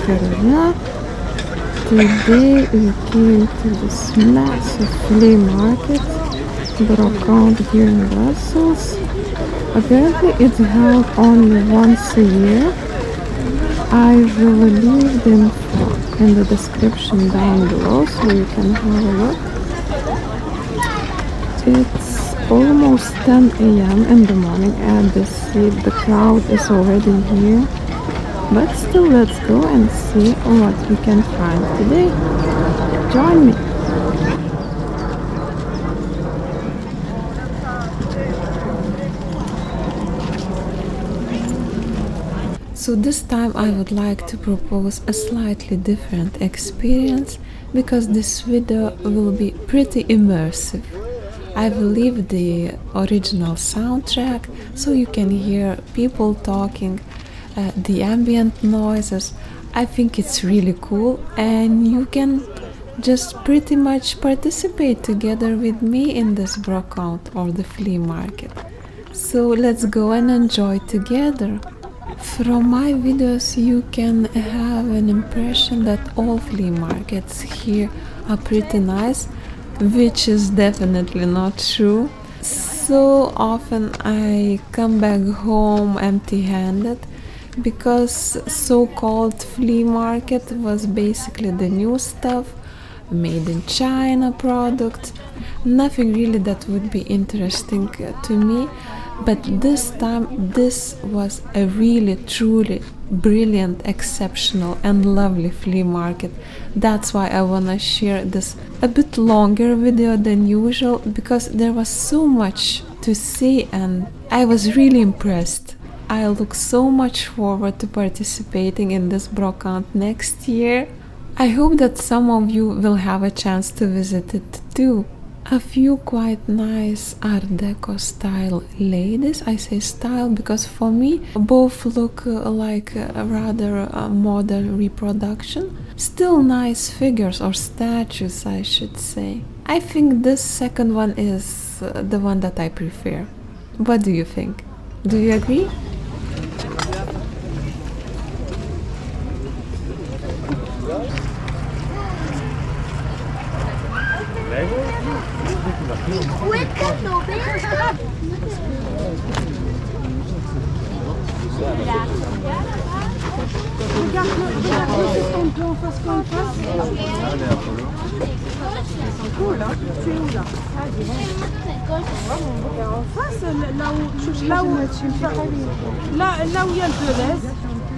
Karolina. Today we came to this massive flea market, Brocante here in Brussels. Apparently it's held only once a year. I will leave the info in the description down below so you can have a look. It's almost 10 a.m. in the morning and the crowd is already here. But still, let's go and see what we can find today. Join me! So this time I would like to propose a slightly different experience because this video will be pretty immersive. I will leave the original soundtrack so you can hear people talking, the ambient noises. I think it's really cool and you can just pretty much participate together with me in this Brocante or the flea market. So let's go and enjoy together. From my videos you can have an impression that all flea markets here are pretty nice, which is definitely not true. So often I come back home empty-handed because so-called flea market was basically the new stuff, made in China products, nothing really that would be interesting to me. But this time this was a really truly brilliant, exceptional and lovely flea market. That's why I wanna share this a bit longer video than usual, because there was so much to see and I was really impressed. I look so much forward to participating in this Brocante next year. I hope that some of you will have a chance to visit it too. A few quite nice Art Deco style ladies. I say style because for me both look like a rather modern reproduction. Still nice figures or statues, I should say. I think this second one is the one that I prefer. What do you think? Do you agree? Cool, hein? Tu es où là? En face, là où il y a le Deleuze,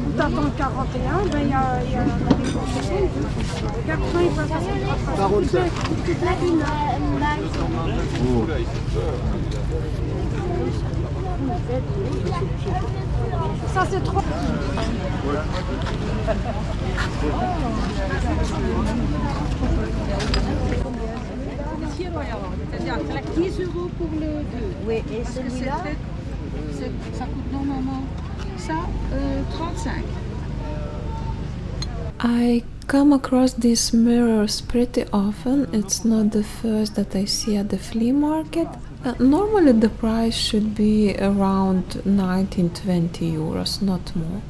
où t'attends le 41, ben il y a des concessions. Regarde, quand il passe à ça c'est trop. C'est-à-dire 10 € pour le 2. Oui, et celui-là, ça coûte normalement ça 35. I come across these mirrors pretty often. It's not the first that I see at the flea market. Normally the price should be around 19-20 euros, not more.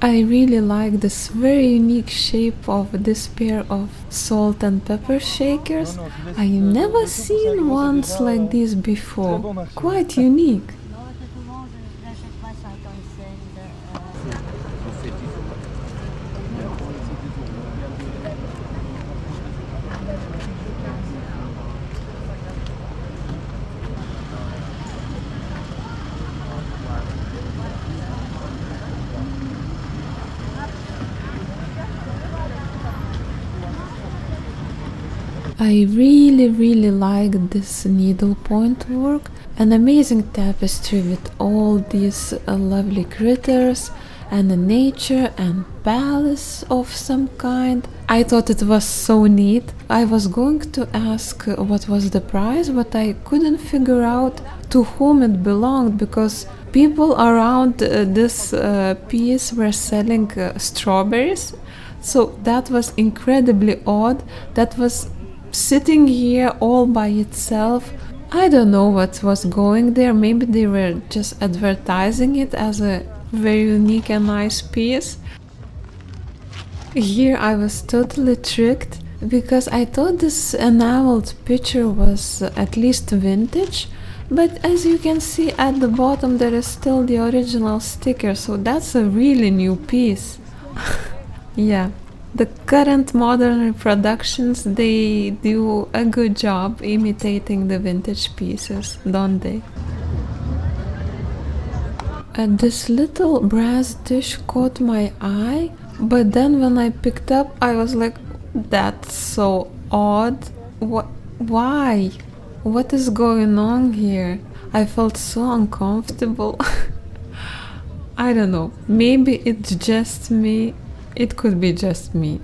I really like this very unique shape of this pair of salt and pepper shakers. I've never seen ones like this before. Quite unique. I really like this needlepoint work. An amazing tapestry with all these lovely critters and a nature and palace of some kind. I thought it was so neat. I was going to ask what was the price, but I couldn't figure out to whom it belonged because people around this piece were selling strawberries. So that was incredibly odd. That was sitting here all by itself. I don't know what was going there. Maybe they were just advertising it as a very unique and nice piece. Here I was totally tricked because I thought this enameled picture was at least vintage, but as you can see at the bottom there is still the original sticker, so that's a really new piece. Yeah, the current modern reproductions, they do a good job imitating the vintage pieces, don't they? And this little brass dish caught my eye, but then when I picked up, I was like, that's so odd. What? Why? What is going on here? I felt so uncomfortable. I don't know. Maybe it's just me. It could be just me.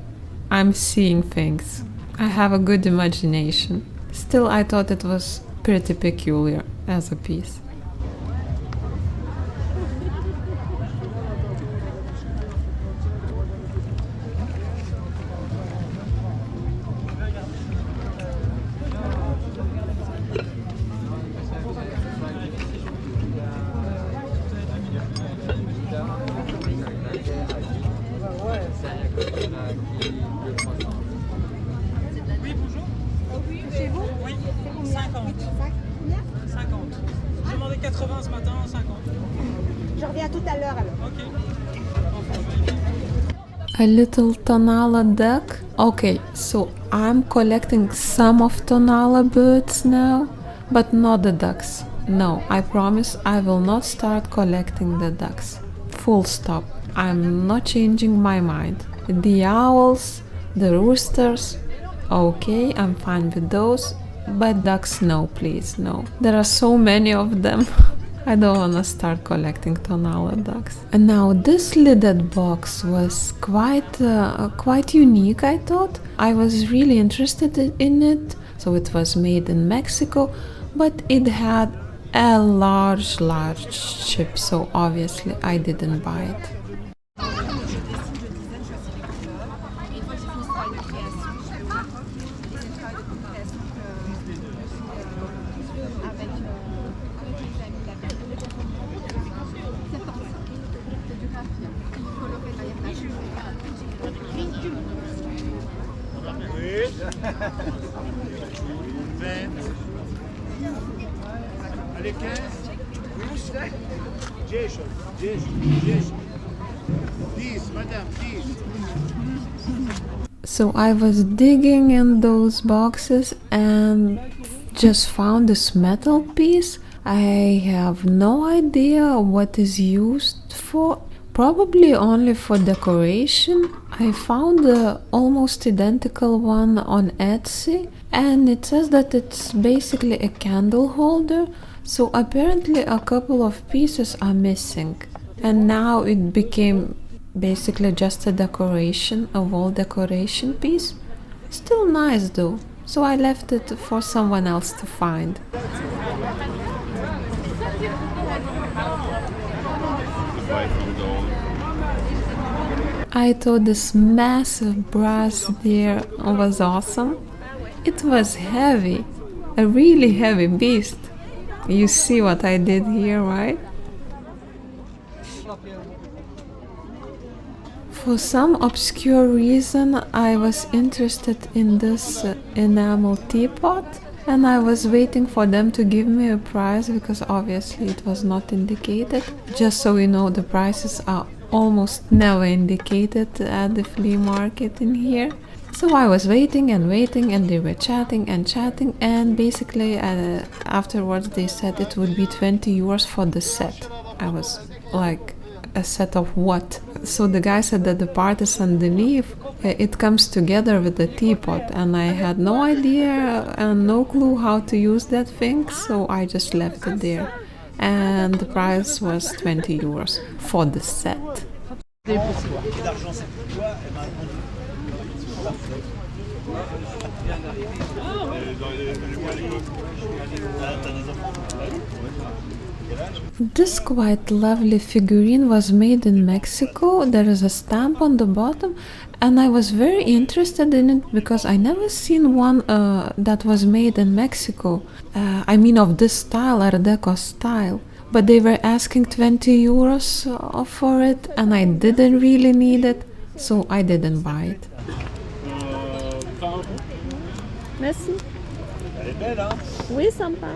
I'm seeing things. I have a good imagination. Still, I thought it was pretty peculiar as a piece. Chez vous? Oui, 50. 50. J'ai demandé 80 ce matin, 50. Je reviens tout à l'heure alors. Ok. A little Tonala duck. Okay, so I'm collecting some of Tonala birds now, but not the ducks. No, I promise I will not start collecting the ducks. Full stop. I'm not changing my mind. The owls, the roosters, okay, I'm fine with those, but ducks, no, please, no. There are so many of them. I don't wanna start collecting Tonala ducks. And now this lidded box was quite unique, I thought. I was really interested in it. So it was made in Mexico, but it had a large chip, so obviously I didn't buy it. Allez, 15, 10, 10, madame, 10. So I was digging in those boxes and just found this metal piece. I have no idea what is used for. Probably only for decoration. I found the almost identical one on Etsy, and it says that it's basically a candle holder, so apparently a couple of pieces are missing. And now it became basically just a decoration, a wall decoration piece. Still nice though, so I left it for someone else to find. I thought this massive brass deer was awesome. It was heavy, a really heavy beast. You see what I did here, right? For some obscure reason, I was interested in this enamel teapot, and I was waiting for them to give me a price because obviously it was not indicated. Just so you know, the prices are almost never indicated at the flea market in here. So I was waiting and they were chatting and basically afterwards they said it would be 20 euros for the set. I was like, a set of what? So the guy said that the part is underneath, it comes together with the teapot, and I had no idea and no clue how to use that thing, so I just left it there. And the price was 20 euros for the set. This quite lovely figurine was made in Mexico. There is a stamp on the bottom, and I was very interested in it because I never seen one that was made in Mexico. I mean of this style, Art Deco style. But they were asking 20 euros for it, and I didn't really need it. so I didn't buy it. 20 euros. Merci. Elle est belle, hein? Oui, sympa.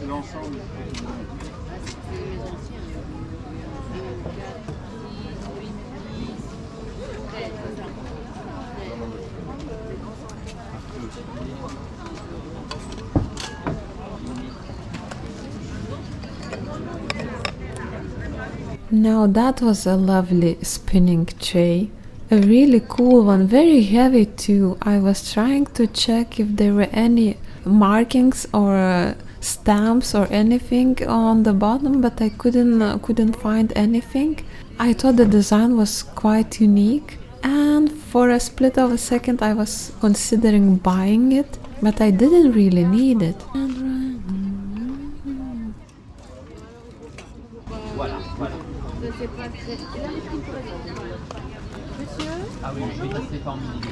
L'ensemble. Now that was a lovely spinning tray. A really cool one, very heavy too. I was trying to check if there were any markings or stamps or anything on the bottom, but I couldn't find anything. I thought the design was quite unique, and for a split of a second I was considering buying it, but I didn't really need it. Ah oui, je vais tester formidable.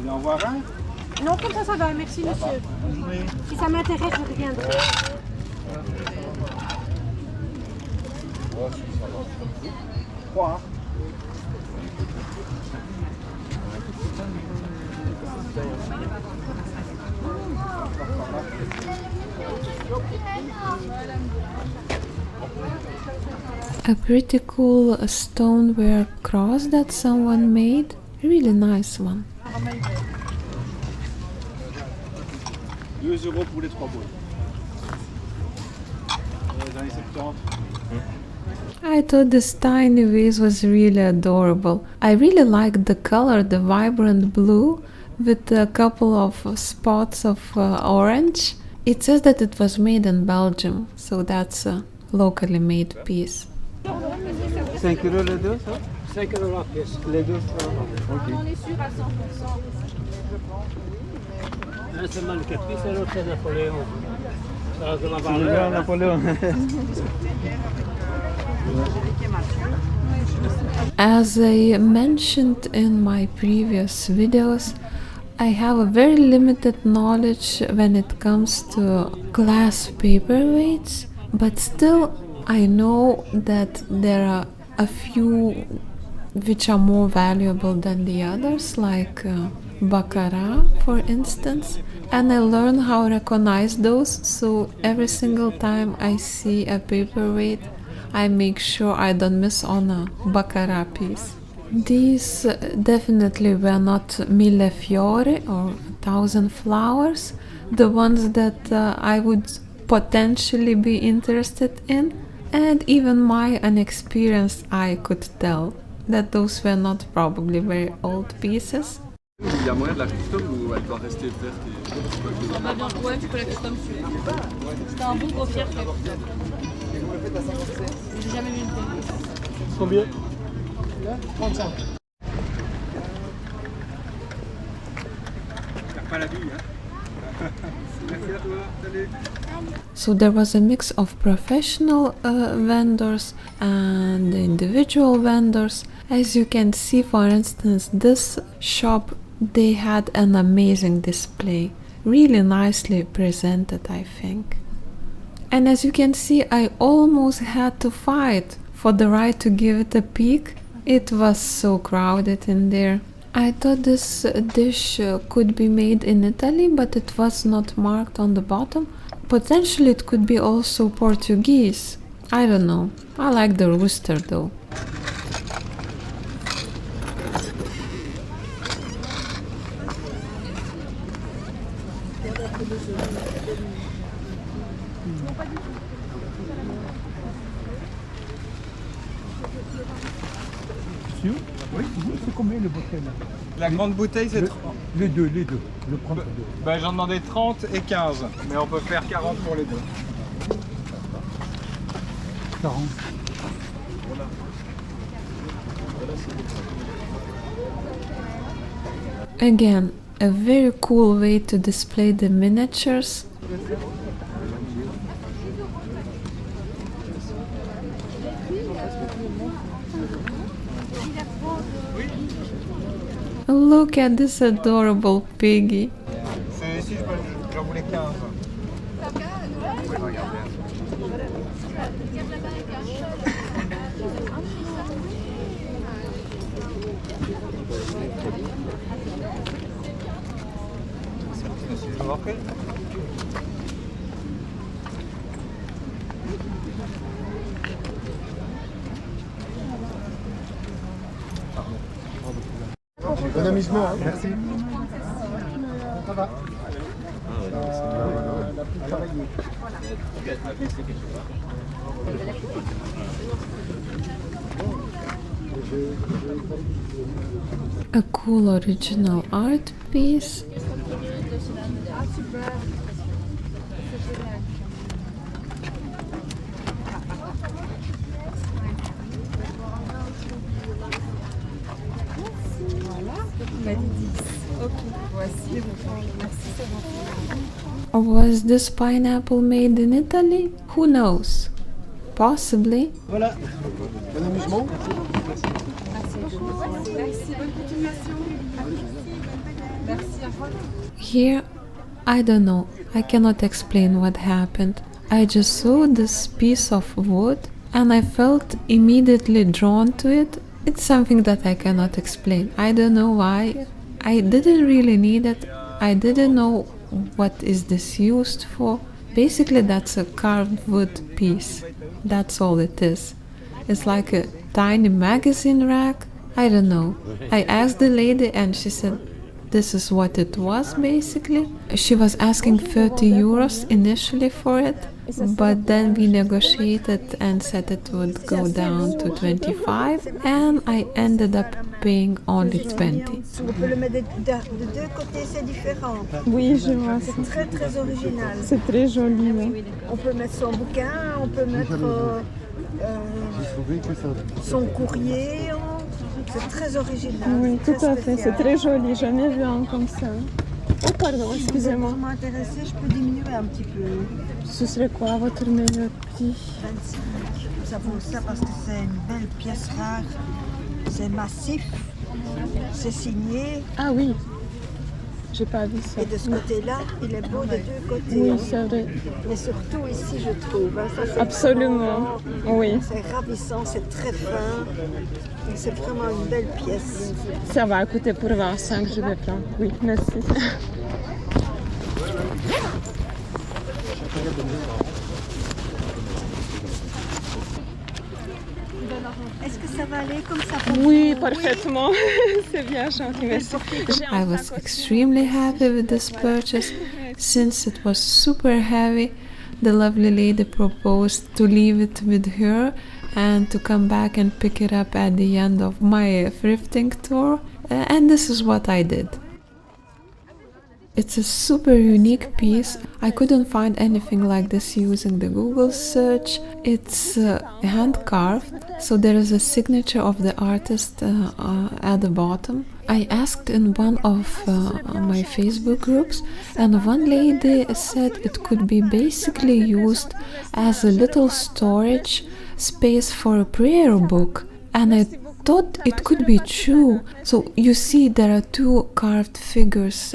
Il en voir un? Non, comme ça va, merci monsieur. Si ça m'intéresse, je reviendrai. Trois, hein? A pretty cool stoneware cross that someone made. Really nice one. 2 euros pour les 3 boules. Dans les 70. I thought this tiny vase was really adorable. I really liked the color, the vibrant blue with a couple of spots of orange. It says that it was made in Belgium, so that's a locally made piece. 5 euros les deux, ça? 5 euros la pièce. Les deux, ça va. Ok. On est sûr à 100%. Un seulement le caprice et l'autre c'est Napoléon. Ça va en C'est le Napoléon. As I mentioned in my previous videos, I have a very limited knowledge when it comes to glass paperweights, but still I know that there are a few which are more valuable than the others, like baccarat for instance, and I learn how to recognize those, so every single time I see a paperweight I make sure I don't miss on a baccarat piece. These definitely were not mille fiori or 1,000 flowers, the ones that I would potentially be interested in, and even my unexperienced eye could tell that those were not probably very old pieces. Il y a moyen de la custom ou elle doit rester verte et... Ouais, tu peux la custom dessus. C'était un bon gros fier. J'ai jamais vu une telle. Combien? 35. T'as pas la bille, hein? Merci à toi, salut. So there was a mix of professional vendors and individual vendors. As you can see, for instance, this shop, they had an amazing display, really nicely presented, I think. And as you can see, I almost had to fight for the right to give it a peek. It was so crowded in there. I thought this dish could be made in Italy, but it was not marked on the bottom. Potentially it could be also Portuguese. I don't know. I like the rooster though. Oui, c'est combien le bouteille là? La grande bouteille, c'est... Les deux. Le prendre deux. Bah, j'en demandais 30 et 15, mais on peut faire 40 pour les deux. 40. Again, a very cool way to display the miniatures. Look at this adorable piggy. Celui-ci, j'en voulais 15. Je vous en prie. Bon amusement, hein. Merci. Ça va. A cool original art piece. Was this pineapple made in Italy? Who knows? Possibly. Voilà. Bon amusement. Here, I don't know. I cannot explain what happened. I just saw this piece of wood and I felt immediately drawn to it. It's something that I cannot explain. I don't know why. I didn't really need it. I didn't know what is this used for. Basically, that's a carved wood piece. That's all it is. It's like a tiny magazine rack. I don't know. I asked the lady and she said this is what it was basically. She was asking 30 euros initially for it, but then we negotiated and said it would go down to 25 and I ended up paying only 20. On peut le mettre de deux côtés, c'est différent. Oui, je vois. C'est très très original. C'est très joli, oui. On peut mettre son bouquin, on peut mettre son courrier. C'est très original. Oui, tout très à fait. C'est spécial. très joli. Jamais vu un comme ça. Oh, pardon, Si vous êtes excusez-moi. vraiment intéressé, je peux diminuer un petit peu. Ce serait quoi votre meilleur prix? 25. Ça vaut ça parce que c'est une belle pièce rare. C'est massif. C'est signé. Ah oui. J'ai pas vu ça. Et de ce côté-là, il est beau des deux côtés. Oui, hein. c'est vrai. Mais surtout ici, je trouve. Hein, ça, c'est Absolument. Oui. C'est ravissant, c'est très fin. Et c'est vraiment une belle pièce. Ça va coûter pour 25, je vais prendre. Oui, merci. Est-ce que ça va aller comme ça pour Oui, vous? parfaitement. C'est bien gentil, merci. I was extremely happy with this purchase since it was super heavy. The lovely lady proposed to leave it with her and to come back and pick it up at the end of my thrifting tour, and this is what I did. It's a super unique piece. I couldn't find anything like this using the Google search. It's hand carved, so there is a signature of the artist at the bottom. I asked in one of my Facebook groups, and one lady said it could be basically used as a little storage space for a prayer book, and I thought it could be true. So you see there are two carved figures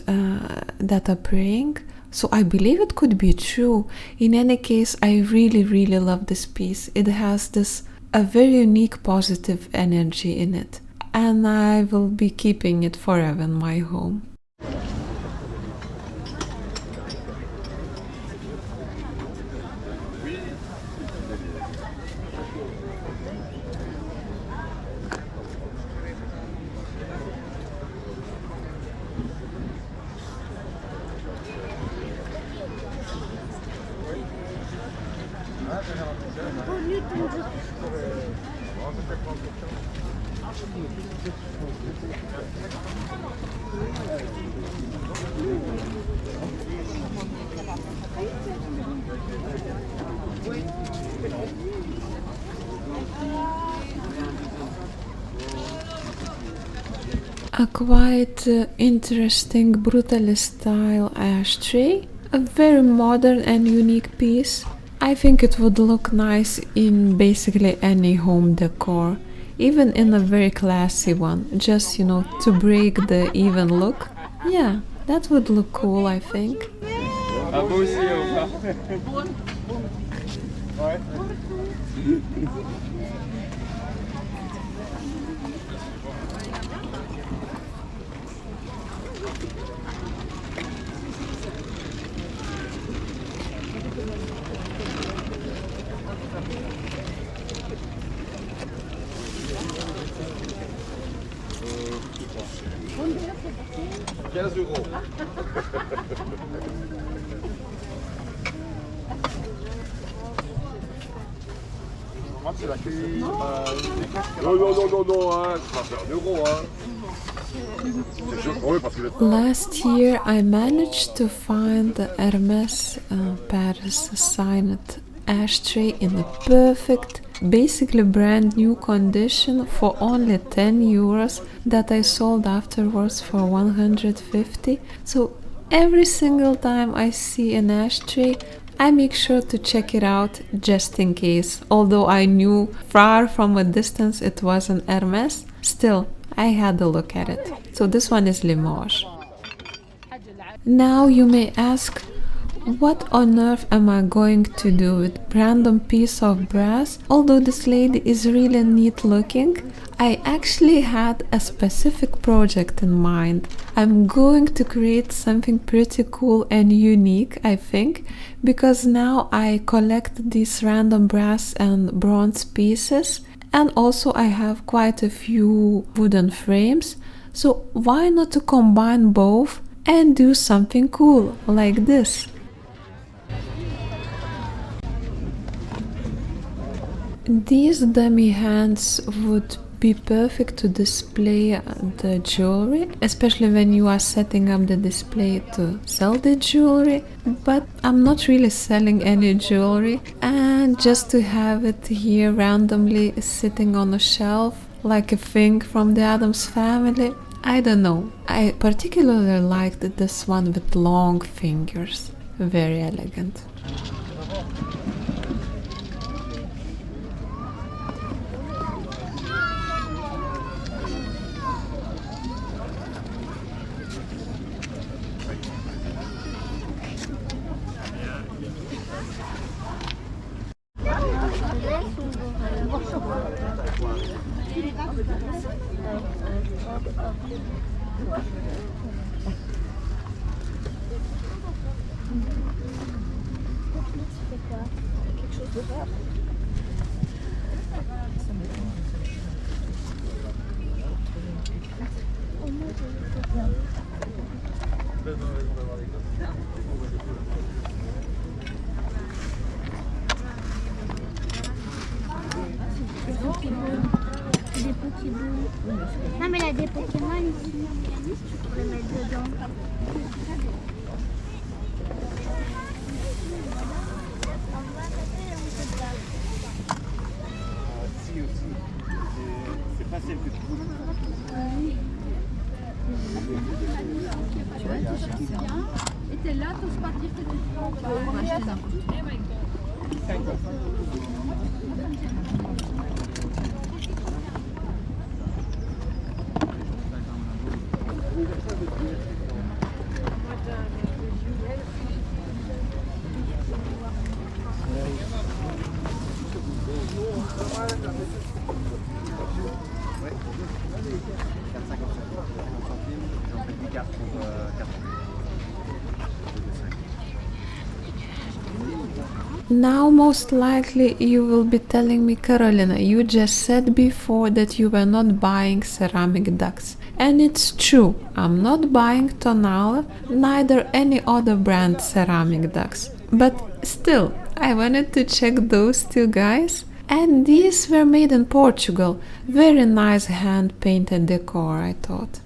that are praying, so I believe it could be true. In any case, I really love this piece. It has a very unique positive energy in it, and I will be keeping it forever in my home. A quite interesting brutalist style ashtray, a very modern and unique piece. I think it would look nice in basically any home decor. even in a very classy one, just, you know, to break the even look. Yeah, that would look cool, I think. Ah, moi aussi, au revoir. Ouais. 15 euros. C'est la cuisine. Non, non, hein. Ça va faire 1 euro, hein. Last year I managed to find the Hermes Paris signed ashtray in a perfect, basically brand new condition for only 10 euros that I sold afterwards for 150. So every single time I see an ashtray, I make sure to check it out just in case. Although I knew far from a distance it was an Hermes, still I had a look at it. So this one is Limoges. Now you may ask, what on earth am I going to do with random piece of brass? Although this lady is really neat looking, I actually had a specific project in mind. I'm going to create something pretty cool and unique, I think, because now I collect these random brass and bronze pieces, and also I have quite a few wooden frames. So why not to combine both and do something cool like this? These dummy hands would be perfect to display the jewelry, especially when you are setting up the display to sell the jewelry. But I'm not really selling any jewelry, and just to have it here randomly sitting on a shelf like a thing from the Addams Family, I don't know. I particularly liked this one with long fingers, very elegant. Non mais elle a des Pokémon ici, tu pourrais mettre dedans. Si aussi. C'est pas celle que tu bouges. Et t'es là, t'oses pas dire que tu vas acheter n'importe quoi. Now most likely you will be telling me, Karolina, you just said before that you were not buying ceramic ducks. And it's true, I'm not buying Tonale, neither any other brand ceramic ducks. But still, I wanted to check those two guys. And these were made in Portugal. Very nice hand-painted decor, I thought.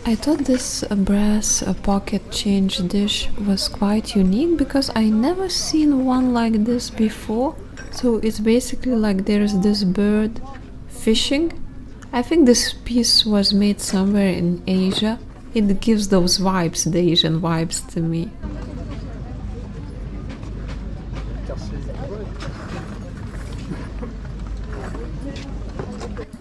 I thought this brass pocket change dish was quite unique because I never seen one like this before. So it's basically like there's this bird fishing. I think this piece was made somewhere in Asia. It gives those vibes, the Asian vibes to me.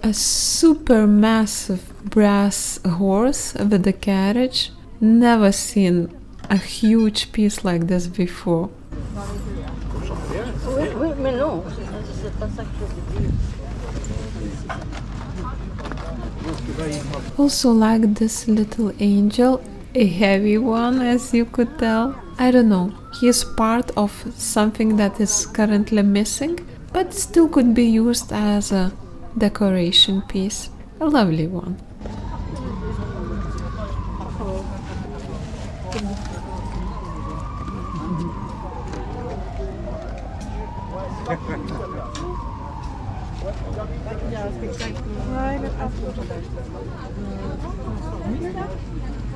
A super massive brass horse with a carriage. Never seen a huge piece like this before. Oui, mais non, c'est pas ça que je veux dire. Also like this little angel, a heavy one as you could tell. I don't know, he is part of something that is currently missing, but still could be used as a decoration piece. A lovely one.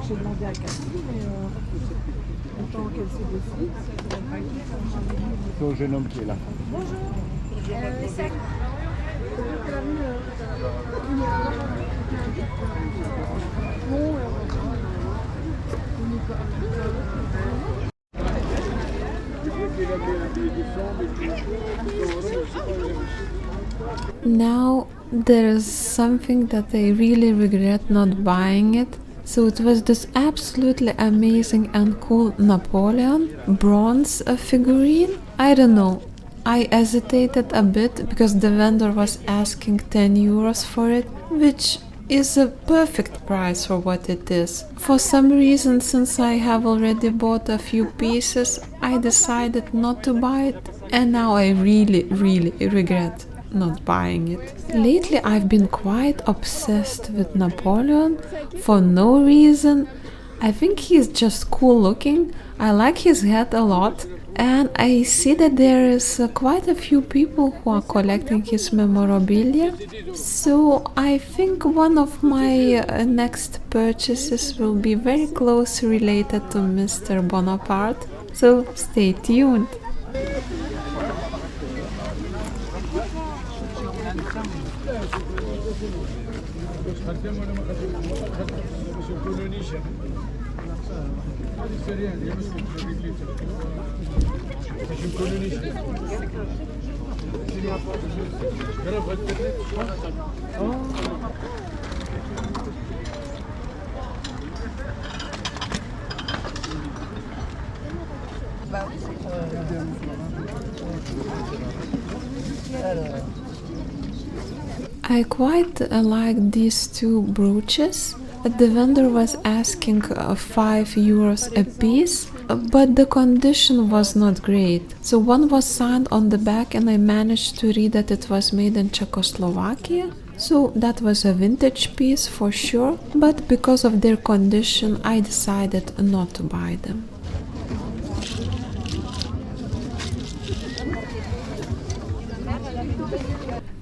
J'ai demandé à Cathy, mais autant qu'elle se décide, C'est au jeune homme qui est là. Now there is something that I really regret not buying it. So it was this absolutely amazing and cool Napoleon bronze figurine. I don't know, I hesitated a bit because the vendor was asking 10 euros for it, which is a perfect price for what it is. For some reason, since I have already bought a few pieces, I decided not to buy it, and now I really regret not buying it. Lately I've been quite obsessed with Napoleon for no reason. I think he's just cool looking. I like his hat a lot, and I see that there is quite a few people who are collecting his memorabilia. So I think one of my next purchases will be very closely related to Mr. Bonaparte. So stay tuned. I quite like these two brooches. The vendor was asking 5 euros a piece, but the condition was not great. So one was signed on the back and I managed to read that it was made in Czechoslovakia. So that was a vintage piece for sure, but because of their condition I decided not to buy them.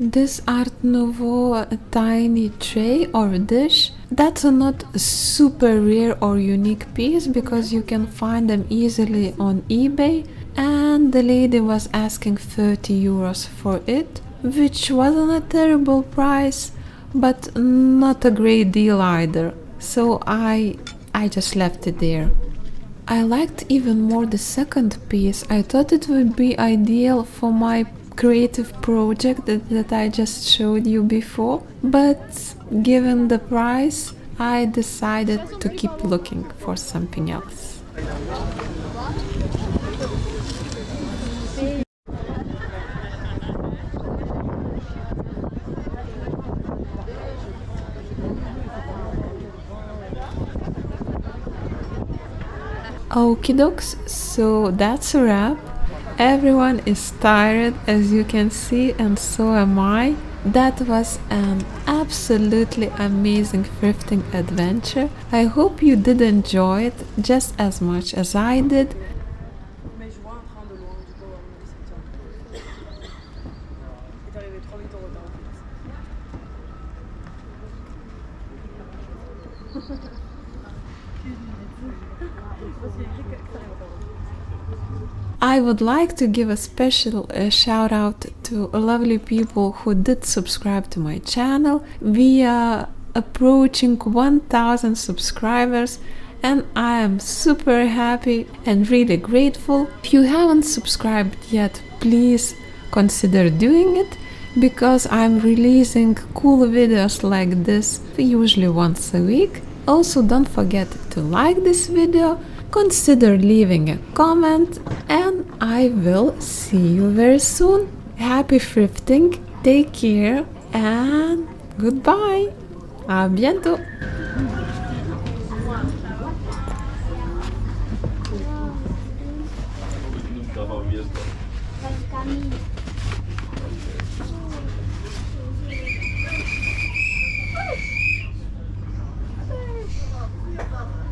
This Art Nouveau tiny tray or dish, that's a not super rare or unique piece because you can find them easily on eBay, and the lady was asking 30 euros for it, which wasn't a terrible price, but not a great deal either. So I just left it there. I liked even more the second piece. I thought it would be ideal for my creative project that I just showed you before, but given the price, I decided to keep looking for something else. Okie dokes, so that's a wrap. Everyone is tired, as you can see, and so am I. That was an absolutely amazing thrifting adventure. I hope you did enjoy it just as much as I did. Mais je vois un train de loin, du coup, à mon avis, ça tient. Il est arrivé 3 minutes en retard en fait. I would like to give a special shout out to lovely people who did subscribe to my channel. We are approaching 1000 subscribers and I am super happy and really grateful. If you haven't subscribed yet, please consider doing it, because I'm releasing cool videos like this usually once a week. Also, don't forget to like this video, consider leaving a comment, and I will see you very soon. Happy thrifting, take care, and goodbye. À bientôt. Camille.